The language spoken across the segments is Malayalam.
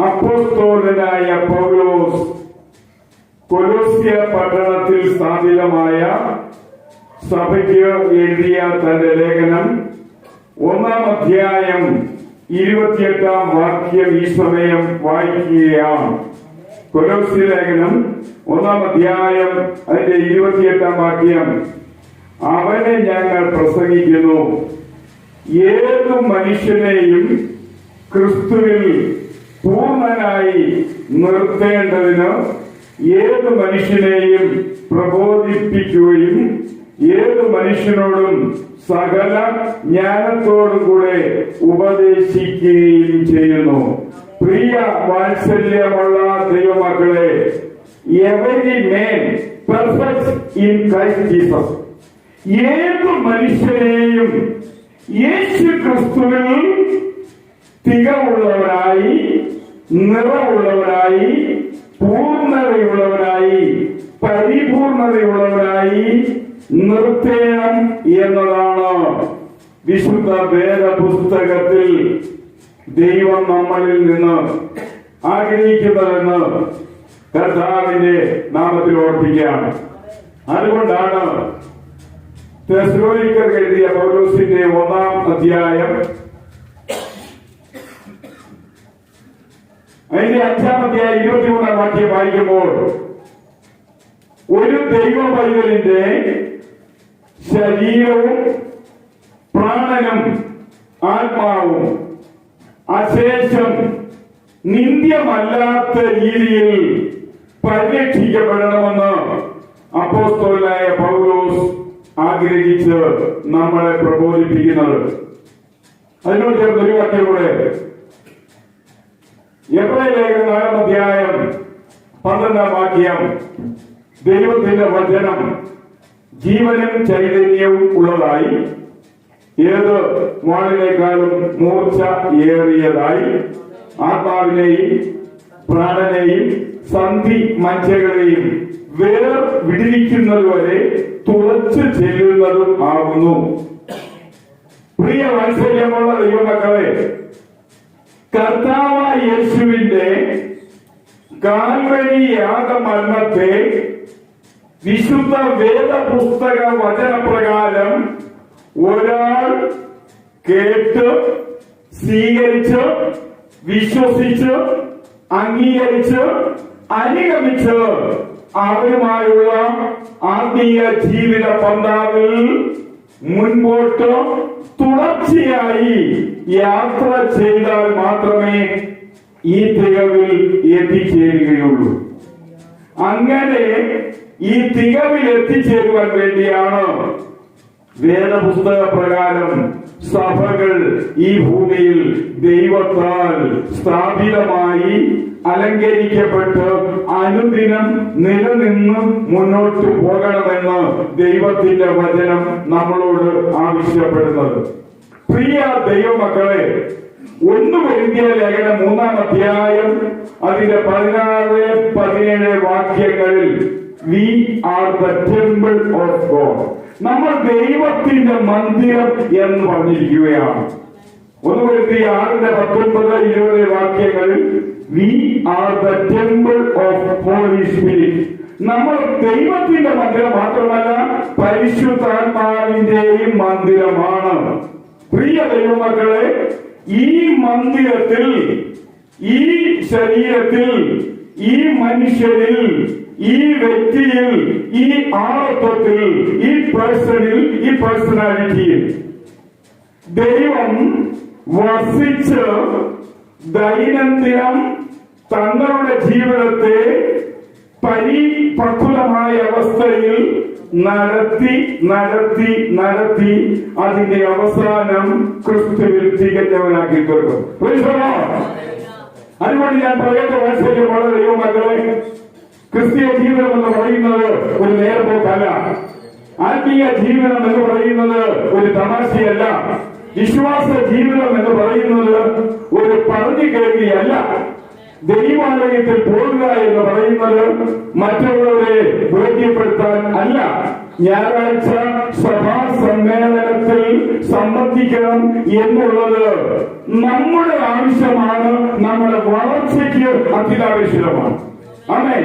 അപ്പോസ്തലനായ പൗലോസ് കൊലോസ്യ പട്ടണത്തിൽ സ്ഥാപിതമായ സഭയ്ക്ക് എഴുതിയ തന്റെ ലേഖനം 1-ാം അധ്യായം 28-ാം വാക്യം ഈ സമയം വായിക്കുകയാണ്. കൊലോസ്യ ലേഖനം 1-ാം അധ്യായം അതിന്റെ 28-ാം വാക്യം. അവനെ ഞങ്ങൾ പ്രസംഗിക്കുന്നു, ഏതു മനുഷ്യനെയും ക്രിസ്തുവിൽ പൂർണ്ണനായി നിർത്തേണ്ടതിന് ഏതു മനുഷ്യനെയും പ്രബോധിപ്പിക്കുകയും ഏതു മനുഷ്യനോടും സകല ജ്ഞാനത്തോടും കൂടെ ഉപദേശിക്കുകയും ചെയ്യുന്നു. പ്രിയ വാത്സല്യമുള്ള ദൈവമക്കളെ, every man perfect in Christ Jesus, ഏതു മനുഷ്യനെയും യേശു ക്രിസ്തുവിൽ തികവുള്ളവരായി, നിറവുള്ളവരായി, പൂർണ്ണതയുള്ളവരായി, പരിപൂർണതയുള്ളവരായി നിർത്തേണം എന്നതാണ് വിശുദ്ധ വേദപുസ്തകത്തിൽ ദൈവം നമ്മളിൽ നിന്ന് ആഗ്രഹിക്കുന്നതെന്ന് കർത്താവിന്റെ നാമത്തിൽ ഓർപ്പിക്കുകയാണ്. അതുകൊണ്ടാണ് തെസ്സലോനിക്കർക്ക് എഴുതിയ പൗലോസിന്റെ 1-ാം അധ്യായം അതിന്റെ 5-ാം അധ്യായം 23-ാം വാക്യം വായിക്കുമ്പോൾ, ഒരു ദൈവ പൈതലിന്റെ ശരീരവും പ്രാണനും ആത്മാവും അശേഷം നിന്ദ്യമല്ലാത്ത രീതിയിൽ പരിരക്ഷിക്കപ്പെടണമെന്ന് അപ്പോസ്തലനായ പൗലോസ് ആഗ്രഹിച്ച് നമ്മളെ പ്രബോധിപ്പിക്കുന്നത്. അതിനോട് ചേർന്ന് ഒരു വാക്യം കൂടെ, എബ്രായലേഖനം 4-ാം അധ്യായം 12-ാം വാക്യം. ദൈവത്തിന്റെ വചനം ജീവനും ചൈതന്യവും ഉള്ളതായി, ഏത് വാളിനേക്കാളും മൂർച്ച ഏറിയതായി, ആത്മാവിനെയും പ്രാണനെയും സന്ധി മജ്ജകളെയും വിടിവിക്കുന്നതുവരെ തുളച്ചു ചെല്ലുന്നതും ആകുന്നു. പ്രിയ വാത്സല്യമുള്ള ദൈവമക്കളെ, കർത്താവായ യേശുവിന്റെ കാൽവരി യാഗമരണത്തെ വിശുദ്ധ വേദപുസ്തക വചനപ്രകാരം ഒരാൾ കേട്ട് സ്വീകരിച്ച് വിശ്വസിച്ച് അംഗീകരിച്ച് അനുഗമിച്ച് അവരുമായുള്ള ആത്മീയ ജീവിത പന്താവിൽ മുൻപോട്ട് തുടർച്ചയായി യാത്ര ചെയ്താൽ മാത്രമേ ഈ തികവിൽ എത്തിച്ചേരുകയുള്ളൂ. അങ്ങനെ ഈ തികവിൽ എത്തിച്ചേരുവാൻ വേണ്ടിയാണ് വേദപുസ്തക പ്രകാരം സഭകൾ ഈ ഭൂമിയിൽ ദൈവത്താൽ സ്ഥാപിതമായി അലങ്കരിക്കപ്പെട്ട് അനുദിനം നിലനിന്ന് മുന്നോട്ട് പോകണമെന്ന് ദൈവത്തിന്റെ വചനം നമ്മളോട് ആവശ്യപ്പെടുന്നത്. പ്രിയ ദൈവമക്കളെ, 1 കൊരിന്ത്യർ ലേഖനം 3-ാം അധ്യായം അതിന്റെ 16-17 വാക്യങ്ങളിൽ we are the temple of God, നമ്മൾ ദൈവത്തിന്റെ മന്ദിരം എന്ന് പറഞ്ഞിരിക്കുകയാണ്. 1 കൊരിന്ത്യർ 6-19-20 വാക്യങ്ങളിൽ we are the temple of Holy Spirit, നമ്മൾ ദൈവത്തിന്റെ മന്ദിരം മാത്രമല്ല പരിശുദ്ധാത്മാവിന്റെയും മന്ദിരമാണ്. പ്രിയ ദൈവമക്കളെ, ഈ മന്ദിരത്തിൽ, ഈ ശരീരത്തിൽ, ഈ മനുഷ്യരിൽ, ഈ വ്യക്തിയിൽ, ഈ ആളത്വത്തിൽ, ഈ പേഴ്സണിൽ, ഈ പേഴ്സണാലിറ്റിയിൽ ദൈവം വസിച്ച് ദൈനംദിനം തങ്ങളുടെ ജീവിതത്തെ പരിപക്വമായ അവസ്ഥയിൽ നടത്തി നടത്തി നടത്തി അതിന്റെ അവസാനം ക്രിസ്തുവിൽ തികഞ്ഞവനാക്കി തീർക്കും. അതുകൊണ്ട് ഞാൻ പറയട്ടെ വാത്സല്യമുള്ള ദൈവമക്കളെ, ക്രിസ്തീയ ജീവിതം എന്ന് പറയുന്നത് ഒരു നേർപോക്കല്ല. ആത്മീയ ജീവിതം എന്ന് പറയുന്നത് ഒരു തമാശയല്ല. വിശ്വാസ ജീവിതം എന്ന് പറയുന്നത് ഒരു പറഞ്ഞു കേൾവിയല്ല. ദൈവാലയത്തിൽ പോകുക എന്ന് പറയുന്നത് മറ്റുള്ളവരെ ബോധ്യപ്പെടുത്താൻ അല്ല. ഞായറാഴ്ച സഭാ സമ്മേളനത്തിൽ സംബന്ധിക്കണം എന്നുള്ളത് നമ്മുടെ ആവശ്യമാണ്, നമ്മുടെ വളർച്ചയ്ക്ക് അത്യന്താപേക്ഷിതമാണ്. ആമേ.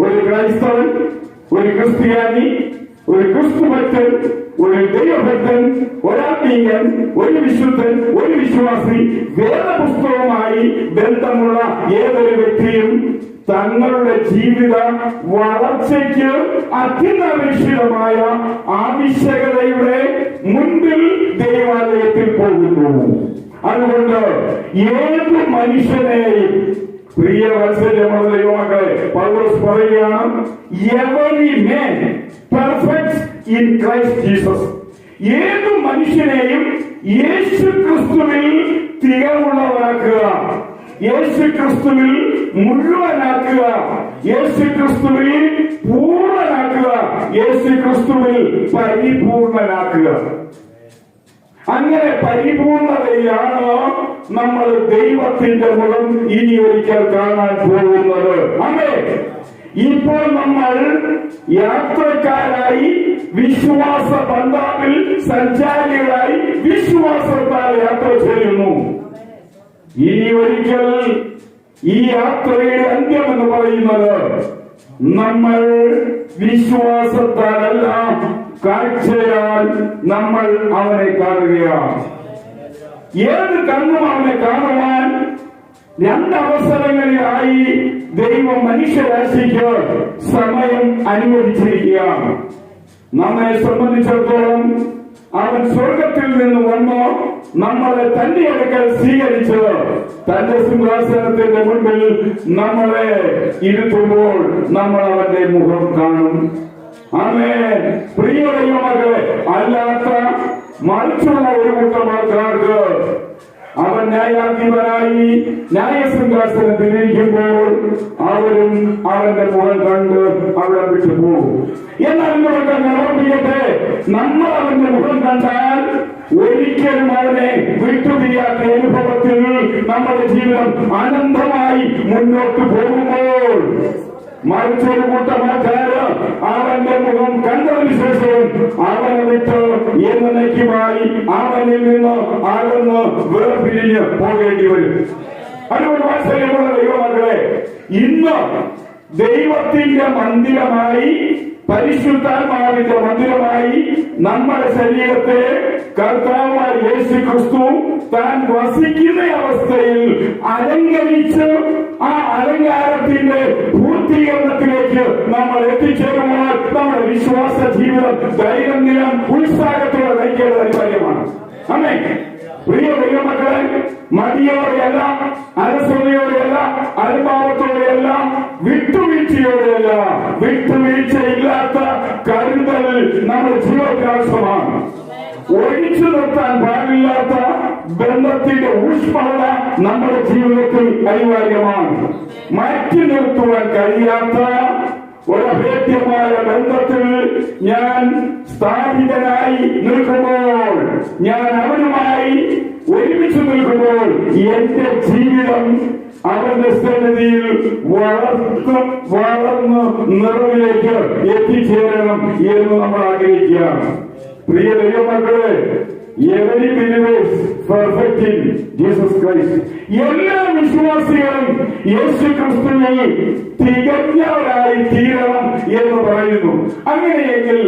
ഒരു ക്രൈസ്തവൻ, ഒരു ക്രിസ്ത്യാനി, ഒരു ക്രിസ്തുഭക്തൻ, ഒരു ദൈവഭക്തൻ, ഒരാത്മീയൻ, ഒരു വിശുദ്ധൻ, ഒരു വിശ്വാസി, വേദപുസ്തകവുമായി ബന്ധമുള്ള ഏതൊരു വ്യക്തിയും തങ്ങളുടെ ജീവിത വളർച്ചയ്ക്ക് അത്യന്താപേക്ഷിതമായ ആവശ്യകതയുടെ മുൻപിൽ ദൈവാലയത്തിൽ പോകുന്നു. അതുകൊണ്ട് ഏത് മനുഷ്യനെയും, പ്രിയ വാത്സല്യമുള്ള ദൈവമക്കളെ, പൗലോസ് പറയുകയാണ്, every man perfect in Christ Jesus. ഏത് മനുഷ്യനെയും യേശു ക്രിസ്തുവിൽ തികവുള്ളവരാക്കുക, യേശു ക്രിസ്തുവിൽ മുഴുവനാക്കുക, യേശു ക്രിസ്തുവിൽ പൂർണ്ണനാക്കുക, യേശു ക്രിസ്തുവിൽ പരിപൂർണനാക്കുക. അങ്ങനെ പരിപൂർണതയാണ് നമ്മൾ ദൈവത്തിന്റെ മുഖം ഇനി ഒരിക്കൽ കാണാൻ പോകുന്നത്. അതെ, ഇപ്പോൾ നമ്മൾ യാത്രക്കാരായി, വിശ്വാസ ബന്ധാവിൽ സഞ്ചാരികളായി വിശ്വാസത്താൽ യാത്ര ചെയ്യുന്നു. ഇനി ഒരിക്കൽ ഈ യാത്രയുടെ അന്ത്യം എന്ന് പറയുന്നത് നമ്മൾ വിശ്വാസത്താലല്ല, കാഴ്ചയാൽ നമ്മൾ അവനെ കാണുകയാണ്. ഏത് കണ്ണും അവനെ കാണുവാൻ രണ്ടവസരങ്ങളിലായി ദൈവം മനുഷ്യരാശിക്ക് സമയം അനുവദിച്ചിരിക്കുകയാണ്. നമ്മെ സംബന്ധിച്ചിടത്തോളം അവൻ സ്വർഗത്തിൽ നിന്ന് വന്ന് നമ്മളെ തന്റെ അടുക്കൽ സ്വീകരിച്ച് തന്റെ സിംഹാസനത്തിന്റെ മുൻപിൽ നമ്മളെ ഇരുത്തുമ്പോൾ നമ്മൾ അവന്റെ മുഖം കാണും. ആമേൻ. പ്രിയ ദൈവമക്കളെ, അല്ലാത്ത മറിച്ചുള്ള ഒരു കൂട്ടം ആൾക്കാർക്ക് അവൻ ന്യായാധിപനായി ന്യായസിംഹാസനത്തിൽ ഇരിക്കുമ്പോൾ അവരും അവന്റെ മുഖം കണ്ട് അവിടെ വിട്ടുപോകും. എന്നാൽ നമുക്ക് ഓർമ്മിക്കട്ടെ, നമ്മൾ അവന്റെ മുഖം കണ്ടാൽ ഒരിക്കലും അവനെ വിട്ടുപിരിയാത്ത അനുഭവത്തിൽ നമ്മുടെ ജീവിതം അനന്തമായി മുന്നോട്ട് പോകുമ്പോൾ മറിച്ചൊരു കൂട്ടമാക്കാര് അവന്റെ മുഖം കണ്ടതിന് ശേഷവും അവനെ വിട്ട് എന്നേക്കുമായി അവനിൽ നിന്ന് അകന്ന് വേർപിരിഞ്ഞ് പോകേണ്ടി വരും. അതുകൊണ്ട് വാത്സല്യമുള്ള ദൈവമക്കളെ, ഇന്ന് ദൈവത്തിന്റെ മന്ദിരമായി, പരിശുദ്ധാത്മാവിന്റെ മന്ദിരമായി നമ്മുടെ ശരീരത്തെ കർത്താവായ യേശു ക്രിസ്തു താൻ വസിക്കുന്ന അവസ്ഥയിൽ അലങ്കരിച്ച് ആ അലങ്കാരത്തിന്റെ പൂർത്തീകരണത്തിലേക്ക് നമ്മൾ എത്തിച്ചേരുമ്പോൾ നമ്മുടെ വിശ്വാസ ജീവിതം ദൈനംദിനം ഉത്സാഹത്തോടെ നയിക്കേണ്ടത് അനിവാര്യമാണ്. അമ്മേ, പ്രിയ ദൈവമക്കളെ, മടിയോടെയല്ല, അലസതയോടെയല്ല, അനുഭാവത്തോടെയല്ല, വിട്ടുവീഴ്ചയോടെയല്ല, വിട്ടുവീഴ്ചയില്ലാത്ത കരുതൽ നമ്മുടെ ജീവിതത്തിൽ ആവശ്യമാണ്. ഒഴിച്ചു നിർത്താൻ പാടില്ലാത്ത ബന്ധത്തിന്റെ ഊഷ്മളത നമ്മുടെ ജീവിതത്തിൽ അനിവാര്യമാണ്. മാറ്റി നിർത്തുവാൻ കഴിയാത്ത ഒരഭേദ്യമായ ബന്ധത്തിൽ ഞാൻ സ്ഥാപിതനായി നിൽക്കുമ്പോൾ, ഞാൻ അവനുമായി ഒരുമിച്ച് നിൽക്കുമ്പോൾ എന്റെ ജീവിതം അവന്റെ സന്നിധിയിൽ വളർന്ന് നിറവിലേക്ക് എത്തിച്ചേരണം എന്ന് നമ്മൾ ആഗ്രഹിക്കുകയാണ്. പ്രിയ ദൈവമക്കളെ, every believer is perfect in Jesus Christ. എല്ലാ വിശ്വാസികളും യേശു ക്രിസ്തുവിൽ തികഞ്ഞവരായി തീരണം എന്ന് പറയുന്നു. അങ്ങനെയെങ്കിൽ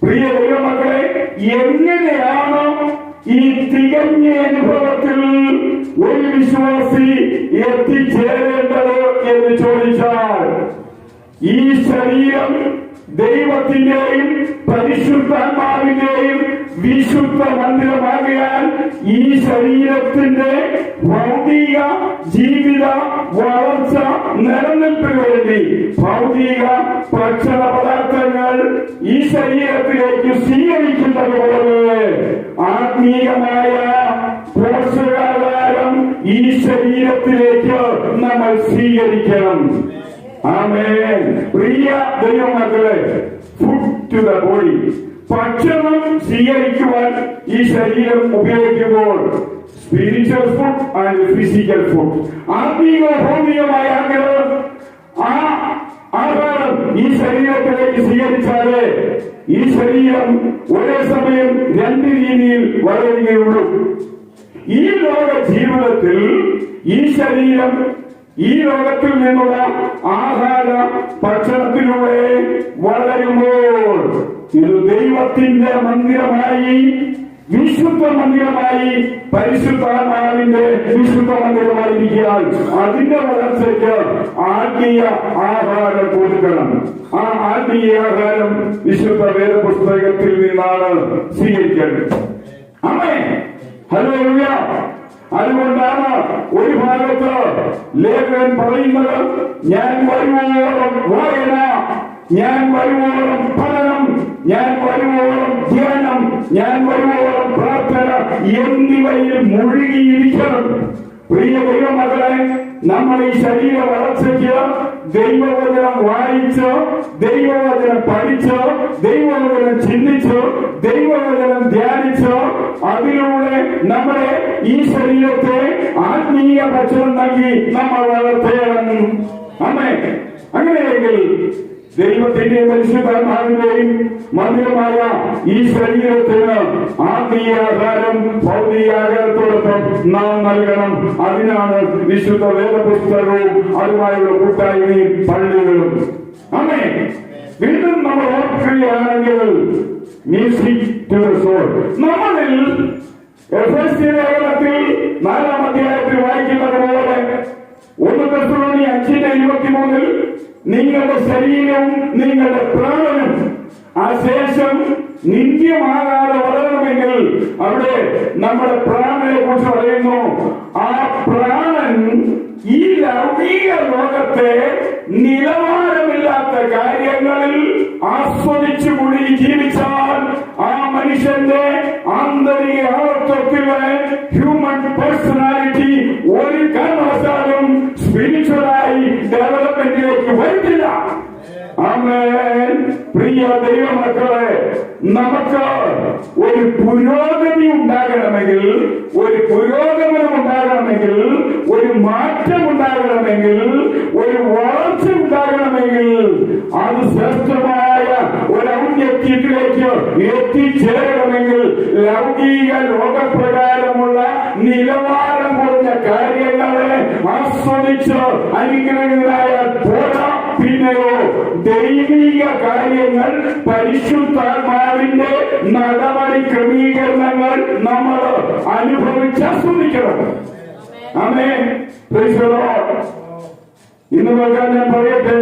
പ്രിയ ദൈവമക്കളെ, എങ്ങനെയാണ് ഈ തികഞ്ഞ അനുഭവത്തിൽ ഒരു വിശ്വാസി എത്തിച്ചേരേണ്ടത് എന്ന് ചോദിച്ചാൽ, ഈ ശരീരം ദൈവത്തിന്റെയും പരിശുദ്ധാത്മാവിന്റെയും വിശുദ്ധ മന്ദിരമാകിയാൽ ഈ ശരീരത്തിന്റെ ഭൗതിക ജീവിത വളർച്ച നിലനിൽപ്പിന് വേണ്ടി ഭൗതിക ഭക്ഷണ പദാർത്ഥങ്ങൾ ഈ ശരീരത്തിലേക്ക് സ്വീകരിക്കുന്നത് പോലെ ആത്മീയമായ പോഷകാഹാരം ഈ ശരീരത്തിലേക്ക് നമ്മൾ സ്വീകരിക്കണം. ആമേൻ. പ്രിയ ദൈവമക്കളെ, ഫുഡ് ടു ദ ബോഡി, ഭക്ഷണം സ്വീകരിക്കുവാൻ ഈ ശരീരം ഉപയോഗിക്കുമ്പോൾ spiritual food and physical food, ആത്മീയ ഭൗതികമായ ആഹാരം ഈ ശരീരത്തിലേക്ക് സ്വീകരിച്ചാലേ ഈ ശരീരം ഒരേ സമയം രണ്ട് രീതിയിൽ വളരുകയുള്ളൂ. ഈ ലോക ജീവിതത്തിൽ ഈ ശരീരം ഈ ലോകത്തിൽ നിന്നുള്ള ആഹാര ഭക്ഷണത്തിലൂടെ വളരുമ്പോൾ ഇത് ദൈവത്തിന്റെ മന്ദിരമായി, വിശുദ്ധ മന്ദിരമായി, പരിശുദ്ധാത്മാവിന്റെ വിശുദ്ധ മന്ദിരമായിരിക്കാൻ അതിന്റെ വളർച്ചയ്ക്ക് ആത്മീയ ആഹാരം കൊടുക്കണം. ആ ആത്മീയ ആഹാരം വിശുദ്ധ വേദപുസ്തകത്തിൽ നിന്നാണ് സ്വീകരിക്കേണ്ടത്. ആമേൻ, ഹല്ലേലൂയ. അതുകൊണ്ടാണ് ഒരു ഭാഗത്ത് ലേഖകൻ പറയുന്നത്, ഞാൻ വരുവോളം വായന, ഞാൻ വരുവോളം പഠനം, ഞാൻ വരുവോളം ധ്യാനം, ഞാൻ വരുവോളം പ്രാർത്ഥന എന്നിവയിൽ മുഴുകിയിരിക്കണം. പ്രിയ ദൈവമക്കളെ, നമ്മൾ ഈ ശരീര വളർച്ചയ്ക്ക് ദൈവവചനം വായിച്ച്, ദൈവവചനം പഠിച്ച്, ദൈവവചനം ചിന്തിച്ച്, ദൈവവചനം ധ്യാനിച്ച്, അതിലൂടെ നമ്മുടെ ഈ ശരീരത്തെ ആത്മീയ ഭക്ഷണം നൽകി നമ്മൾ വളർത്തുകയാണ്. അങ്ങനെയെങ്കിൽ ദൈവത്തിന്റെയും പരിശുദ്ധാത്മാവിന്റെയും മന്ദിരമായ ഈ ശരീരത്തിന് ആത്മീയാഹാരം ഭൗതികാഹാരത്തോടൊപ്പം നാം നൽകണം. അതിനാണ് വിശുദ്ധ വേദപുസ്തകവും അതുമായുള്ള കൂട്ടായ്മയും പള്ളികളും. ആമേൻ. വീണ്ടും നമ്മൾ ഓർക്കുകയാണെങ്കിൽ നമ്മളിൽ എഫെസ്യ ലേഖനത്തിൽ 4-ാം അധ്യായത്തിൽ വായിക്കുന്നത് പോലെ 1 തെസ്സലോനിക്കർ 5:23 നിങ്ങളുടെ ശരീരവും നിങ്ങളുടെ പ്രാണനും ആ ശേഷം നിത്യമാകാതെ വളരണമെങ്കിൽ, അവിടെ നമ്മുടെ പ്രാണനെ കുറിച്ച് പറയുന്നു. ആ പ്രാണൻ ഈ ലൗകിക ലോകത്തെ നിലവാരമില്ലാത്ത കാര്യങ്ങളിൽ ആസ്വദിച്ചുകൂടി ജീവിച്ചാൽ ആ മനുഷ്യന്റെ ആന്തരിക ആളത്വത്തിലെ ഹ്യൂമൻ പേഴ്സണാലിറ്റി ഒരു കാരണവശാലും സ്പിരിച്വലായി ഡെവലപ്മെന്റിലേക്ക് വരുന്നില്ല. ആമേൻ. പ്രിയ ദൈവമക്കളെ, നമുക്ക് ഒരു പുരോഗതി ഉണ്ടാകണമെങ്കിൽ, ഒരു പുരോഗമനം ഉണ്ടാകണമെങ്കിൽ, ഒരു മാറ്റം ഉണ്ടാകണമെങ്കിൽ, ഒരു വളർച്ച ഉണ്ടാകണമെങ്കിൽ, അത് ശ്രേഷ്ഠമായ ഒരു ഔന്നത്യത്തിലേക്ക് എത്തിച്ചേരണമെങ്കിൽ ലൗകിക ലോകപ്രകാരമുള്ള നിലവാരം കുറഞ്ഞ കാര്യങ്ങളെ ആസ്വദിച്ച് അനുഗ്രഹങ്ങളായാൽ പോരാ. പിന്നെയോ ദൈവിക കാര്യങ്ങൾ, പരിശുദ്ധാത്മാവിന്റെ നടപടി ക്രമീകരണങ്ങൾ നമ്മൾ അനുഭവിച്ച് ആസ്വദിക്കണം. ആമേൻ. Praise the lord. ഇന്ന് നോക്കാൻ ഞാൻ പറയട്ടെ,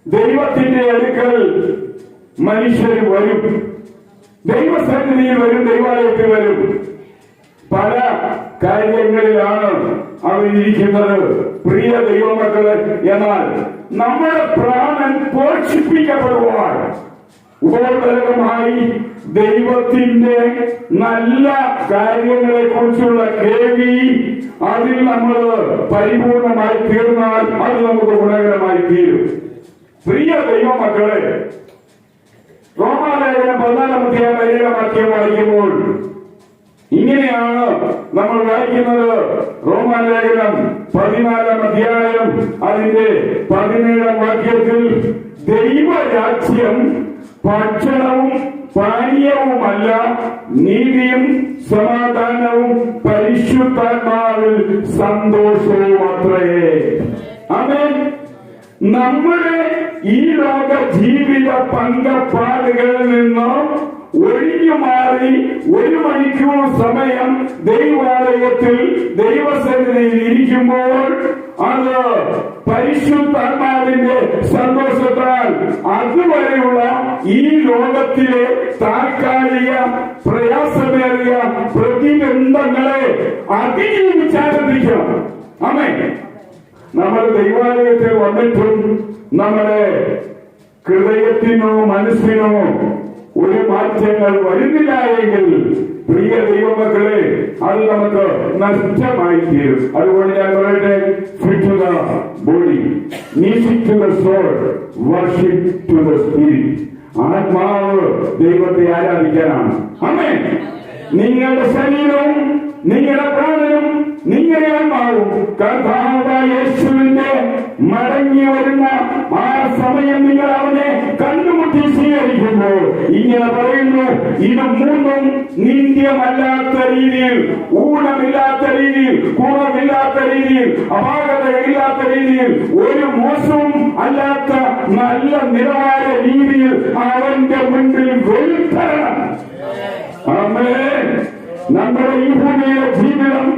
ദൈവത്തിന്റെ അടുക്കൽ മനുഷ്യർ വരും, ദൈവസന്നിധിയിൽ വരും, ദൈവാലയത്തിൽ വരും. പല കാര്യങ്ങളിലാണ് അവരിയ്ക്കുന്നത്. പ്രിയ ദൈവമക്കളെ, എന്നാൽ നമ്മുടെ പ്രാണൻ പോഷിപ്പിക്കപ്പെടുവാൻ ഉപോത്ബലകമായി ദൈവത്തിന്റെ നല്ല കാര്യങ്ങളെ കുറിച്ചുള്ള കേൾവി, അതിൽ നമ്മൾ പരിപൂർണമായി തീർന്നാൽ അത് നമുക്ക് ഗുണകരമായി തീരും. പ്രിയ ദൈവമക്കളെ, റോമാലേഖനം 14-ാം അധ്യായം 7-ാം വാക്യം വായിക്കുമ്പോൾ ഇങ്ങനെയാണ് നമ്മൾ വായിക്കുന്നത്. റോമാലേഖനം 14-ാം അധ്യായം അതിന്റെ 17-ാം വാക്യത്തിൽ, ദൈവരാജ്യം ഭക്ഷണവും പാനീയവുമല്ല, നീതിയും സമാധാനവും പരിശുദ്ധാത്മാവിൽ സന്തോഷവും അത്രേ. ആമേൻ. നമ്മുടെ ഈ ലോക ജീവിത പങ്കപ്പാടുകളിൽ നിന്ന് ഒഴിഞ്ഞു മാറി 1 മണിക്കൂർ സമയം ദൈവാലയത്തിൽ ദൈവസന്നിധിയിൽ ഇരിക്കുമ്പോൾ അത് പരിശുദ്ധാത്മാവിന്റെ സന്തോഷത്താൽ അതുവരെയുള്ള ഈ ലോകത്തിലെ താൽക്കാലിക പ്രയാസമേറിയ പ്രതിബന്ധങ്ങളെ അതിജീവിച്ചാരംഭിക്കണം. ആമേൻ. നമ്മൾ ദൈവാലയത്തിൽ വന്നിട്ടും നമ്മുടെ ഹൃദയത്തിനോ മനസ്സിനോ ഒരു മാറ്റങ്ങൾ വരുന്നില്ല എങ്കിൽ, പ്രിയ ദൈവമക്കളെ, അത് നമുക്ക് നഷ്ടമായി തീരും. അതുകൊണ്ട് ഞാൻ പറയട്ടെ, fit to the body, music to the soul, worship to the spirit. ആത്മാവ് ദൈവത്തെ ആരാധിക്കാനാണ്. ആമേൻ. നിങ്ങളുടെ ശരീരവും നിങ്ങളുടെ പ്രാണനും നിങ്ങളുടെ ആത്മാവും കർത്താവായ യേശുവിന്റെ മടങ്ങി വരുന്ന ആ സമയം നിങ്ങൾ അവനെ കണ്ടുമുട്ടി സ്വീകരിക്കുമ്പോൾ ഇത് മൂന്നും നിന്ദ്യമല്ലാത്ത രീതിയിൽ, ഊണമില്ലാത്ത രീതിയിൽ, ഗുണമില്ലാത്ത രീതിയിൽ, അപാകതയില്ലാത്ത രീതിയിൽ, ഒരു മോശവും അല്ലാത്ത നല്ല നിലവാര രീതിയിൽ അവന്റെ മുൻപിൽ വെളുത്തരണം. ആമേൻ. നമ്മുടെ ഈ ഭൂമിയിലെ ജീവിതം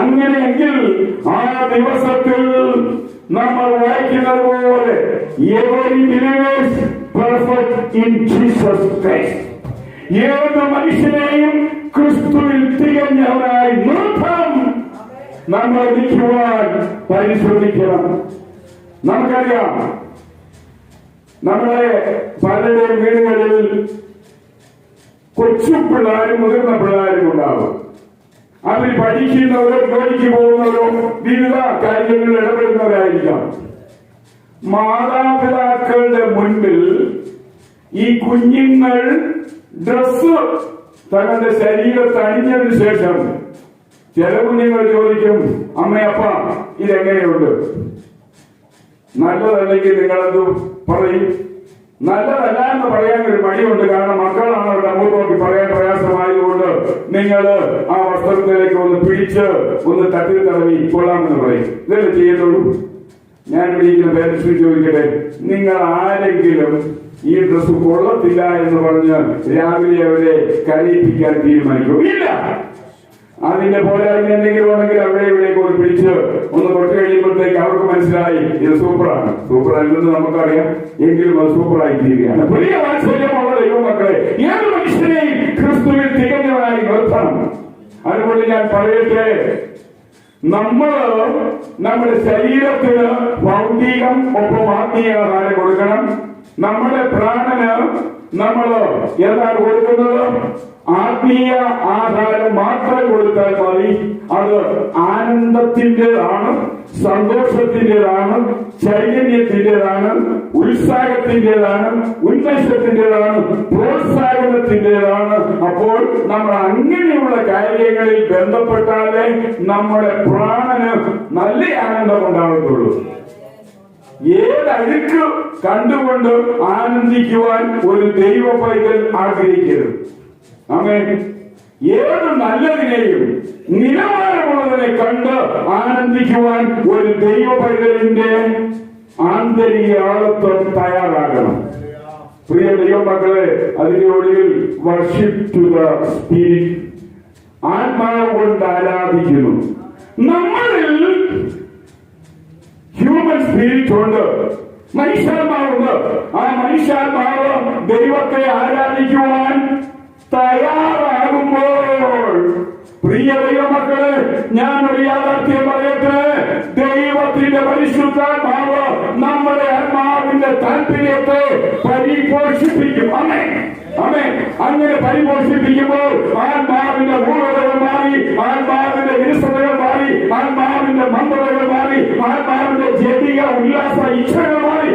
അങ്ങനെയെങ്കിൽ ആ ദിവസത്തിൽ നമ്മൾ വായിക്കുന്നത് പോലെ every believer is perfect in Jesus Christ. ഏത് മനുഷ്യനെയും ക്രിസ്തുവിൽ തികഞ്ഞവനായി നിർത്താം നമ്മൾ നിൽക്കുവാൻ പരിശ്രമിക്കണം. നമുക്കറിയാം, നമ്മളെ പലരുടെയും വീടുകളിൽ കൊച്ചു പിള്ളേരും മുതിർന്ന പിള്ളേരും ഉണ്ടാവും. അതിൽ പഠിക്കുന്നവരോ ജോലിക്ക് പോകുന്നവരോ വിവിധ കാര്യങ്ങളിൽ ഇടപെടുന്നവരായിരിക്കാം. മാതാപിതാക്കളുടെ മുൻപിൽ ഈ കുഞ്ഞുങ്ങൾ ഡ്രസ് തങ്ങളുടെ ശരീരത്ത് അണിഞ്ഞതിന് ശേഷം ചില കുഞ്ഞുങ്ങൾ ചോദിക്കും, അമ്മയപ്പ ഇതെങ്ങനെയുണ്ട്? നല്ലതല്ലെങ്കിൽ നിങ്ങളെന്ത് പറയും? നല്ലതല്ല എന്ന് പറയാൻ ഒരു മടിയുണ്ട്. കാരണം മക്കളാണ് അവരുടെ മുഖത്ത് നോക്കി പറയാൻ പ്രയാസമായതുകൊണ്ട് നിങ്ങൾ ആ വസ്ത്രത്തിലേക്ക് ഒന്ന് പിടിച്ച് ഒന്ന് തട്ടി തടവി കൊള്ളാമെന്ന് പറയും. ഇതല്ലേ ചെയ്യുന്നുള്ളൂ. ഞാൻ വിളിക്കുന്ന പേരൻസ് ചോദിക്കട്ടെ, നിങ്ങൾ ആരെങ്കിലും ഈ ഡ്രസ് കൊള്ളത്തില്ല എന്ന് പറഞ്ഞ് രാവിലെ അവരെ കരയിപ്പിക്കാൻ തീരുമാനിക്കും? ഇല്ല. അതിന്റെ പോരായ്മ എന്തെങ്കിലും ഉണ്ടെങ്കിൽ അവിടെ ഇവിടേക്ക് ഒന്ന് പിടിച്ച് ഒന്ന് തൊട്ട് കഴിയുമ്പോഴത്തേക്ക് അവർക്ക് മനസ്സിലായി ഇത് സൂപ്പറാണ്. സൂപ്പർ അല്ലെന്ന് നമുക്കറിയാം, എങ്കിലും അത് സൂപ്പറായി തീരുകയാണ്. വലിയ വാത്സല്യമുള്ള ദൈവമക്കളെ, ഏത് മനുഷ്യനെയും ക്രിസ്തുവിൽ തികഞ്ഞവനായി നിർത്തണം. അതുകൊണ്ട് ഞാൻ പറയട്ടെ, നമ്മുടെ ശരീരത്തിന് ഭൗതികം ഒപ്പം ആത്മീയ ആഹാരം കൊടുക്കണം. നമ്മുടെ പ്രാണന് നമ്മൾ എന്താണ് കൊടുക്കുന്നത്? ആത്മീയ ആഹാരം മാത്രം കൊടുത്താൽ മതി. അത് ആനന്ദത്തിൻ്റെതാണ്, സന്തോഷത്തിൻ്റെതാണ്, ചൈതന്യത്തിൻ്റെതാണ്, ഉത്സാഹത്തിൻ്റെതാണ്, ഉന്മേഷത്തിൻ്റെതാണ്, പ്രോത്സാഹനത്തിൻ്റെതാണ്. അപ്പോൾ നമ്മൾ അങ്ങനെയുള്ള കാര്യങ്ങളിൽ ബന്ധപ്പെട്ടാലേ നമ്മുടെ പ്രാണന് നല്ല ആനന്ദം ഉണ്ടാകത്തുള്ളൂ. ഏതഴുക്ക് കണ്ടുകൊണ്ട് ആനന്ദിക്കുവാൻ ഒരു ദൈവ പൈതൽ ആഗ്രഹിക്കരുത്. ആമേൻ. ഏത് നല്ലതിനെയും നിലവാരമുള്ളതിനെ കണ്ട് ആനന്ദിക്കുവാൻ ഒരു ദൈവ പൈതലിന്റെ ആന്തരിക ആളത്വം തയ്യാറാകണം. പ്രിയ ദൈവമക്കളെ, അതിന്റെ ഒടുവിൽ വർഷിപ്പ് ടു ദ സ്പിരിറ്റ്, ആത്മാവ് കൊണ്ട് ആരാധിക്കുന്നു. നമ്മളിൽ ഹ്യൂമൻ സ്പിരിറ്റ് ഉണ്ട്, മനുഷ്യാത്മാവുണ്ട്. ആ മനുഷ്യാത്മാവ് ദൈവത്തെ ആരാധിക്കുവാൻ തയ്യാറാകുമ്പോൾ, പ്രിയ ദൈവമക്കളെ, ഞാനൊരു യാഥാർത്ഥ്യം പറയട്ടെ, ദൈവത്തിന്റെ പരിശുദ്ധാത്മാവ് നമ്മുടെ ആത്മാവിന്റെ താല്പര്യത്തെ പരിപോഷിപ്പിക്കും. ആമേൻ. ആമേൻ. അങ്ങനെ പരിപോഷിപ്പിക്കുമ്പോൾ ആത്മാവിന്റെ മൂലതകൾ മാറി, ആത്മാവിന്റെ വിരസതകൾ മാറി, ആത്മാവിന്റെ മന്ദതകൾ മാറി, ആത്മാവിന്റെ ജഡിക ഉല്ലാസ ഇച്ഛകൾ മാറി,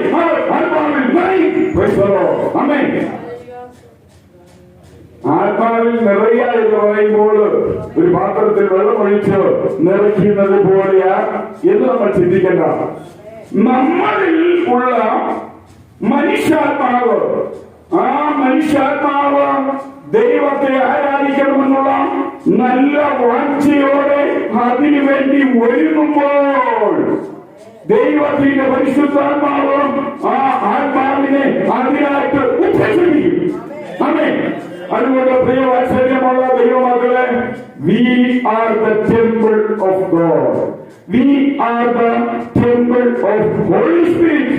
ആത്മാവിൽ നിറയും. ആമേൻ. ആത്മാവിൽ നിറയുക എന്ന് പറയുമ്പോൾ ഒരു പാത്രത്തിൽ വെള്ളമൊഴിച്ച് നിറയ്ക്കുന്നത് പോലെയാ എന്ന് നമ്മൾ ചിന്തിക്കേണ്ട. നമ്മളിൽ ഉള്ള മനുഷ്യാത്മാവ്, ആ മനുഷ്യാത്മാവ് ദൈവത്തെ ആരാധിക്കണമെന്നുള്ള നല്ല വാഞ്ചയോടെ അതിനുവേണ്ടി ഒരുങ്ങുമ്പോൾ ദൈവത്തിന്റെ പരിശുദ്ധാത്മാവ് ആ ആത്മാവിനെ അതിനായിട്ട് ഉപയോഗിക്കും. ആമേൻ. അതുകൊണ്ട് പ്രിയ വാത്സല്യമുള്ള ദൈവമക്കളെ, we are the temple of God. We are the temple of Holy Spirit.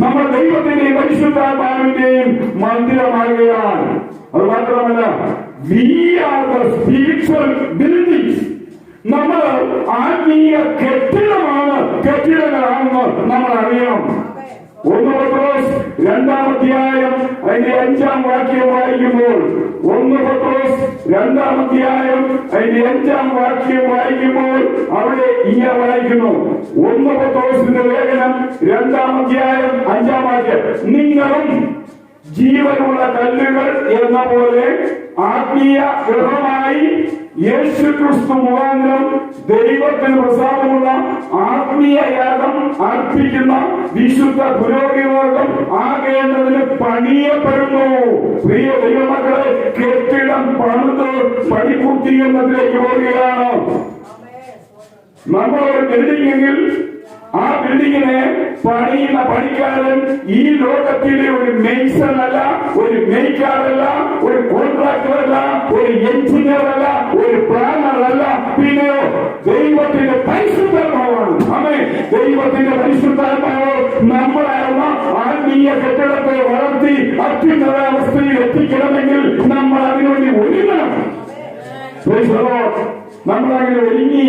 നമ്മൾ ദൈവത്തിന്റെയും പരിശുദ്ധാത്മാവിന്റെയും മന്ദിരമാകുകയാണ്. അത് മാത്രമല്ല, we are the spiritual buildings. നമ്മൾ ആത്മീയ കെട്ടിടങ്ങളാണെന്ന് നമ്മൾ അറിയണം. 1 പത്രോസ് 2-ാം അധ്യായം അതിന്റെ 5-ാം വാക്യം വായിക്കുമ്പോൾ, 1 പത്രോസ് 2-ാം അധ്യായം അതിന്റെ 5-ാം വാക്യം വായിക്കുമ്പോൾ അവിടെ ഇങ്ങനെ വായിക്കുന്നു. 1 പത്രോസിന്റെ ലേഖനം 2-ാം അധ്യായം 5-ാം വാക്യം, നിങ്ങളും ജീവനുള്ള കല്ലുകൾ എന്ന പോലെ ആത്മീയ ഗൃഹമായി യേശുക്രിസ്തു മുഖാന്തരം ദൈവത്തിന് പ്രസാദമുള്ള ആത്മീയ യാഗം അർപ്പിക്കുന്ന വിശുദ്ധ പുരോഹിതവർഗം ആകേണ്ടതിന് പണിയപ്പെടുന്നു. പ്രിയ ദൈവമക്കളെ, കെട്ടിടം പണിത് പണിപൂർത്തീകരണത്തിലേക്ക് പോവുകയാണ്. നമ്മളൊരു ബിൽഡിംഗെങ്കിൽ ആ ബിൽഡിങ്ങിനെ പണിയുന്ന പണിക്കാരൻ ഈ ലോകത്തിലെ ഒരു മേസൺ അല്ല, ഒരു മേയ്ക്കാരല്ല, ഒരു കോൺട്രാക്ടറല്ല, ഒരു എഞ്ചിനീയർ അല്ല, ഒരു പ്ലാനർ അല്ല, പിന്നെയോ ദൈവത്തിന്റെ പരിശുദ്ധാത്മാവാണ്. അതെ, ദൈവത്തിന്റെ പരിശുദ്ധാത്മാവ് നമ്മളാകുന്ന ആത്മീയ കെട്ടിടത്തെ വളർത്തി അത്യുന്നതാവസ്ഥയിൽ എത്തിക്കണമെങ്കിൽ നമ്മൾ അതിനുവേണ്ടി ഒരുങ്ങണം. നമ്മളങ്ങനെ ഒരുങ്ങി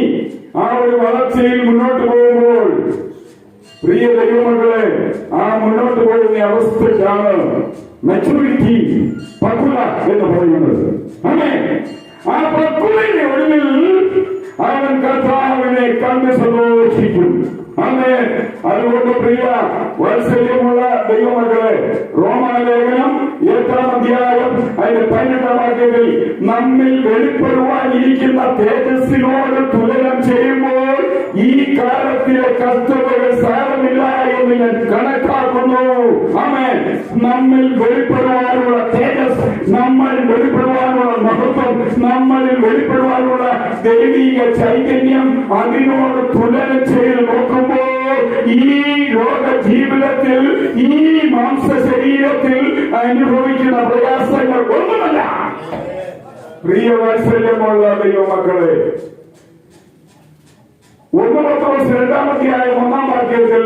ആ ഒരു വളർച്ചയിൽ മുന്നോട്ട് പോകുമ്പോൾ പ്രിയ ദൈവമക്കളെ, ആ മുന്നോട്ട് പോകുന്ന അവസ്ഥയ്ക്കാണ് മെച്യൂരിറ്റി, പക്വത എന്ന് പറയുന്നത്. അതെ, ആ പക്വതയുടെ ഒടുവിൽ അവൻ കർത്താവിനെ കണ്ട് സന്തോഷിക്കും. അതെ, അതുകൊണ്ട് പ്രിയ വാത്സല്യമുള്ള ദൈവമക്കളെ, റോമാലേഖനം 8-ാം അധ്യായം അതിന്റെ 18-ാം വാക്യത്തിൽ നമ്മിൽ വെളിപ്പെടുവാനിരിക്കുന്ന തേജസ്സിനോട് തുലനം ചെയ്യുമ്പോൾ ഈ കാലത്തിലെ കഷ്ടതകൾ സാരമില്ല എന്ന് ഞാൻ കണക്കാക്കുന്നു. ആമേൻ. നമ്മിൽ വെളിപ്പെടുവാനുള്ള തേജസ്, നമ്മളിൽ വെളിപ്പെടുവാനുള്ള മഹത്വം, നമ്മളിൽ വെളിപ്പെടുവാനുള്ള ദൈവിക ചൈതന്യം, അതിനോട് തുലനം ചെയ്ത് നോക്കുമ്പോൾ ഈ ലോക ജീവിതത്തിൽ, ഈ മാംസ ശരീരത്തിൽ അനുഭവിക്കുന്ന പ്രയാസങ്ങൾ ഒന്നുമല്ല. പ്രിയ വാത്സല്യമുള്ള ദൈവമക്കളെ, 1 പത്രോസ് 2-ാം അധ്യായം 1-ാം വാക്യത്തിൽ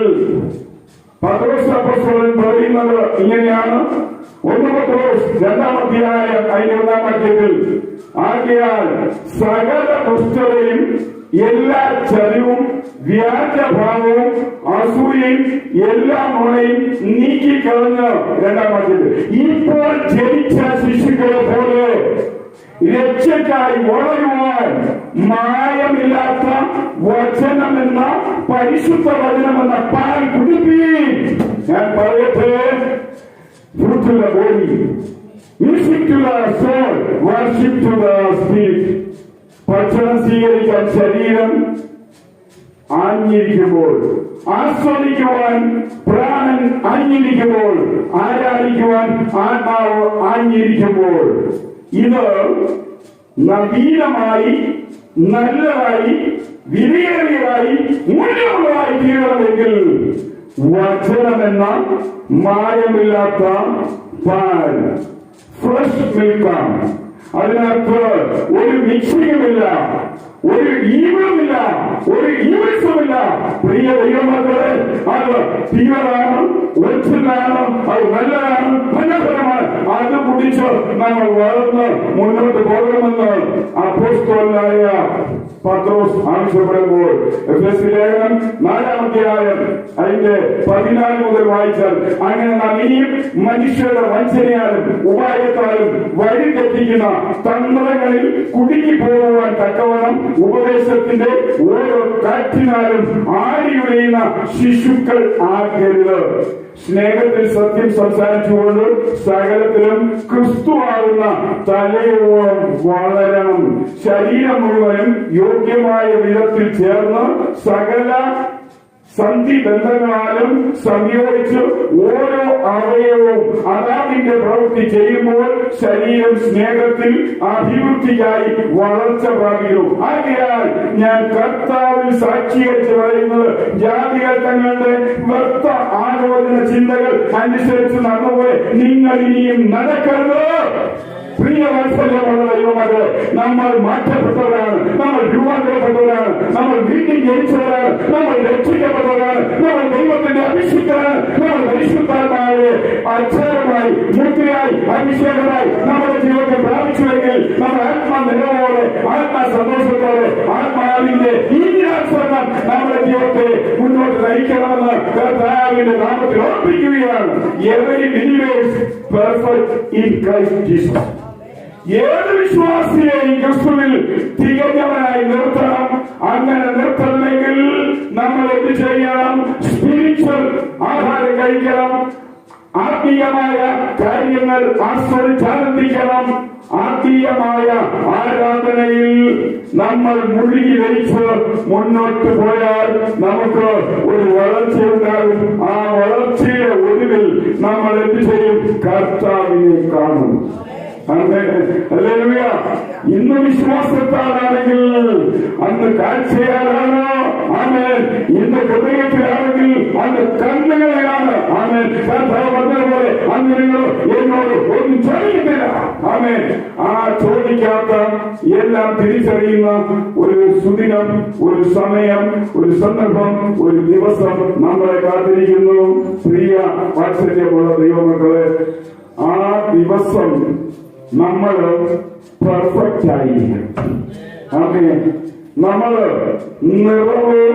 പത്രോസ് അപ്പോസ്തലൻ പറയുന്നത് ഇങ്ങനെയാണ്. 1 പത്രോസ് 2-ാം അധ്യായം അതിന്റെ 1-ാം വാക്യത്തിൽ, ആകയാൽ സകല ദുഷ്ടതയും എല്ലാ ചരിവും വ്യാജഭാവവും അസൂയയും എല്ലാ നുണയും നീക്കിക്കളഞ്ഞ് 2-ാം വാക്യത്തിൽ ഇപ്പോൾ ജനിച്ച ശിശുക്കളെ പോലെ രക്ഷയ്ക്കായി വളരുവാൻ മായമില്ലാത്ത വചനമെന്ന പരിശുദ്ധ വചനമെന്ന പാൽ കുടിപ്പീൻ. ഞാൻ പറയട്ടെ, fruit to the body, music to the soul, worship to the spirit. ഭക്ഷണം സ്വീകരിക്കാൻ ശരീരം ആഞ്ഞിരിക്കുമ്പോൾ, ആസ്വദിക്കുവാൻ പ്രാണൻ ആഞ്ഞിരിക്കുമ്പോൾ, ആരാധിക്കുവാൻ ആത്മാവ് ആഞ്ഞിരിക്കുമ്പോൾ, ഇത് നവീനമായി, നല്ലതായി, വിലയേറിയതായി, മൂല്യമുള്ളതായി തീരണമെങ്കിൽ വചനമെന്ന മായമില്ലാത്ത പാൽ, ഫ്രഷ് മിൽക്കാണ്. അതിനകത്ത് ഒരു മിക്സിങ്ങുമില്ല, ഒരു ഈവളുമില്ല, ഒരു ഈവൽസുമില്ല. പ്രിയ ദൈവമക്കളെ, അത് പ്യുവറാണ്, ഒറിജിനലാണ്, അത് നല്ലതാണ്, മനോഹരമാണ്. അത് കുടിച്ച് നമ്മൾ വളർന്ന് മുന്നോട്ട് പോകണമെന്ന് അപ്പോസ്തലനായ പത്രോസ് ആവശ്യപ്പെടുമ്പോൾ എഫെസ്യ ലേഖനം 4-ാം അധ്യായം അതിന്റെ 14 മുതൽ വായിച്ചാൽ, അങ്ങനെ നാം ഇനിയും മനുഷ്യരുടെ വഞ്ചനയാലും ഉപായത്താലും വഴി തെറ്റിക്കുന്ന തന്ത്രങ്ങളിൽ കുടുങ്ങിപ്പോകുവാൻ തക്കവണ്ണം ഉപദേശത്തിന്റെ ഓരോ കാറ്റിനാലും ആടിയുടയുന്ന ശിശുക്കൾ ആകരുത്. സ്നേഹത്തിൽ സത്യം സംസാരിച്ചുകൊണ്ട് സകലത്തിലും ക്രിസ്തുവാകുന്ന തലയോളം വളരണം. ശരീരം മുഴുവനും യോഗ്യമായ വിധത്തിൽ ചേർന്ന് സകല സന്ധി ബന്ധങ്ങളാലും സംയോജിച്ച് ഓരോ അവയവവും അതാതിന്റെ പ്രവൃത്തി ചെയ്യുമ്പോൾ ശരീരം സ്നേഹത്തിൽ അഭിവൃദ്ധിയായി വളർച്ച പ്രാപിക്കുന്നു. ആകയാൽ ഞാൻ കർത്താവിൽ സാക്ഷീകരിച്ച് പറയുന്നത്, ജാതികൾ തങ്ങളുടെ വ്യക്ത ആലോചന ചിന്തകൾ അനുസരിച്ച് നടന്നുപോലെ നിങ്ങൾ ഇനിയും നടക്കരുത്. പ്രിയ വാത്സല്യമുള്ള ദൈവമക്കളെ, നമ്മൾ മാറ്റപ്പെട്ടവരാണ്, നമ്മൾ രൂപാന്തരപ്പെട്ടവരാണ്, നമ്മൾ വീണ്ടും ജനിച്ചവരാണ്, നമ്മൾ രക്ഷിക്കപ്പെട്ടവരാണ്, നമ്മൾ ദൈവത്തിന്റെ അഭിഷിക്തരാണ്. നമ്മൾ പരിശുദ്ധാത്മാവിനെ അക്ഷരമായി, മുദ്രയായി, അഭിഷേകമായി നമ്മുടെ ജീവിതത്തിൽ പ്രാപിച്ചുവെങ്കിൽ നമ്മൾ ആത്മനിലവോടെ, ആത്മസന്തോഷത്തോടെ, ആത്മാവിന്റെ ഈശ്വരം നമ്മുടെ ജീവിതത്തെ മുന്നോട്ട് നയിക്കണമെന്ന് കർത്താവിന്റെ നാമത്തിൽ ഓർപ്പിക്കുകയാണ്. Every believer is perfect in Christ Jesus. ഏത് വിശ്വാസിയെയും ക്രിസ്തുവിൽ തികഞ്ഞവനായി നിർത്തണം. അങ്ങനെ നിർത്തണമെങ്കിൽ നമ്മൾ എന്ത് ചെയ്യണം? സ്പിരിച്വൽ ആഹാരം കഴിക്കണം, ആത്മീയമായ കാര്യങ്ങൾ ആസ്വദിച്ചാനന്ദിക്കണം. ആത്മീയമായ ആരാധനയിൽ നമ്മൾ മുഴുകി ലയിച്ച് മുന്നോട്ട് പോയാൽ നമുക്ക് ഒരു വളർച്ചയുണ്ടാകും. ആ വളർച്ചയുടെ ഒടുവിൽ നമ്മൾ എന്ത് ചെയ്യും? കർത്താവിനെ കാണും. ഹല്ലേലൂയ. ഇന്ന് വിശ്വാസത്താലാണെങ്കിൽ അന്ന് കാഴ്ചയാലാണ്. ആമേൻ. ഇന്ന് ഹൃദയത്തിലാണെങ്കിൽ അന്ന് കണ്ണുകളിലാണ്. ആമേൻ. കർത്താവ് പറഞ്ഞതുപോലെ അന്ന് നിങ്ങൾ എന്നോട് ഒന്നും ചോദിക്കുന്നില്ല. ആമേൻ. ആ ചോദിക്കാത്ത എല്ലാം തിരിച്ചറിയുന്ന ഒരു സുദിനം, ഒരു സമയം, ഒരു സന്ദർഭം, ഒരു ദിവസം നമ്മളെ കാത്തിരിക്കുന്നു. പ്രിയ വാത്സല്യമുള്ള ദൈവമക്കളെ, ആ ദിവസം നമ്മള് പെർഫെക്റ്റ് ആയിരിക്കും. അങ്ങനെ നമ്മള് നിറവ്,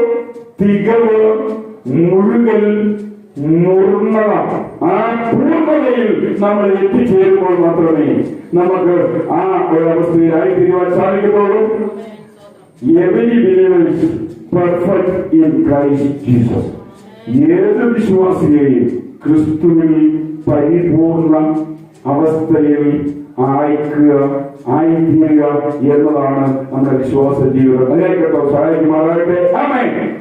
തികവ്, മുഴുകൽ, നുർമ്മത, ആ പൂർണ്ണതയിൽ നമ്മൾ എത്തിച്ചേരുമ്പോൾ മാത്രമേ നമുക്ക് ആ ഒരവസ്ഥയിലായി തീരുവാൻ സാധിക്കത്തുള്ളൂ. Every believers perfect in Christ Jesus. ഏത് വിശ്വാസിയെയും ക്രിസ്തുവിൽ പരിപൂർണ അവസ്ഥയിൽ ആയിത്തീരുക എന്നതാണ് നമ്മുടെ വിശ്വാസ ജീവിതം. അതിനെ കേട്ടോ സഹായിക്കുമാറാകട്ടെ. ആമേൻ.